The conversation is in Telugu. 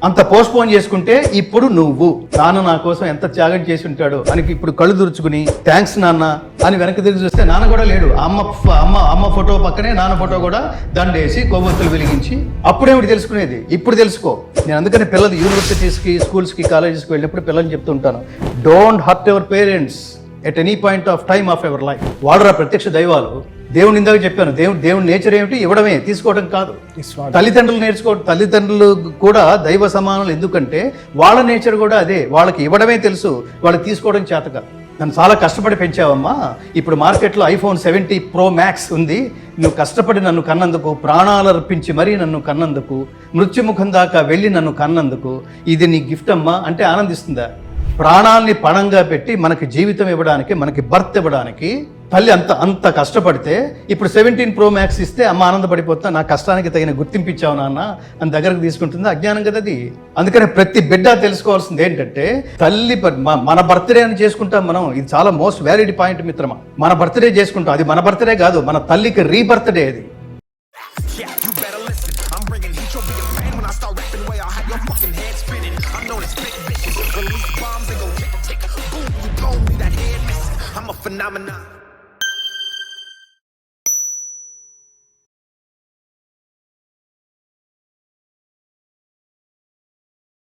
అంత పోస్ట్ పోన్ చేసుకుంటే ఇప్పుడు నువ్వు నాన్న నా కోసం ఎంత త్యాగం చేసి ఉంటాడో అని ఇప్పుడు కళ్ళు దురుచుకుని థ్యాంక్స్ నాన్న అని వెనక్కి తిరిగి చూస్తే నాన్న కూడా లేడు. అమ్మ ఫోటో పక్కనే నాన్న ఫోటో కూడా దండేసి కొవ్వొత్తులు వెలిగించి అప్పుడేమిటి తెలుసుకునేది. ఇప్పుడు తెలుసుకో. నేను అందుకని పిల్లలు యూనివర్సిటీస్కి, స్కూల్స్కి, కాలేజెస్కి వెళ్ళినప్పుడు పిల్లల్ని చెప్తుంటాను, don't hurt your parents at any point of time of ever life. వాడురా ప్రత్యక్ష దైవాలు. దేవుని ఇందాక చెప్పాను, దేవుని నేచర్ ఏమిటి? ఇవ్వడమే, తీసుకోవడం కాదు. తల్లిదండ్రులు కూడా దైవ సమానులు. ఎందుకంటే వాళ్ళ నేచర్ కూడా అదే. వాళ్ళకి ఇవ్వడమే తెలుసు, వాళ్ళకి తీసుకోవడం చేత కాదు. నన్ను చాలా కష్టపడి పెంచావమ్మా. ఇప్పుడు మార్కెట్లో iPhone 70 Pro Max ఉంది. నువ్వు కష్టపడి నన్ను కన్నందుకు, ప్రాణాలు అర్పించి మరీ నన్ను కన్నందుకు, మృత్యుముఖం దాకా వెళ్ళి నన్ను కన్నందుకు ఇది నీ గిఫ్ట్ అమ్మా అంటే ఆనందిస్తుందా? ప్రాణాల్ని పణంగా పెట్టి మనకి జీవితం ఇవ్వడానికి, మనకి బర్త్ ఇవ్వడానికి తల్లి అంత కష్టపడితే ఇప్పుడు 17 Pro Max ఇస్తే అమ్మ ఆనందపడిపోతున్నా, నా కష్టానికి తగిన గుర్తింపు ఇచ్చావు నాన్న అని దగ్గరకు తీసుకుంటుంది. అజ్ఞానం కదా అది. అందుకని ప్రతి బిడ్డ తెలుసుకోవాల్సింది ఏంటంటే, తల్లి మన బర్త్డే అని చేసుకుంటాం మనం. ఇది చాలా మోస్ట్ వ్యాలిడ్ పాయింట్ మిత్రమా. మన బర్త్డే చేసుకుంటాం, అది మన బర్త్డే కాదు, మన తల్లికి రీబర్త్డే అది. I'm a phenomenon.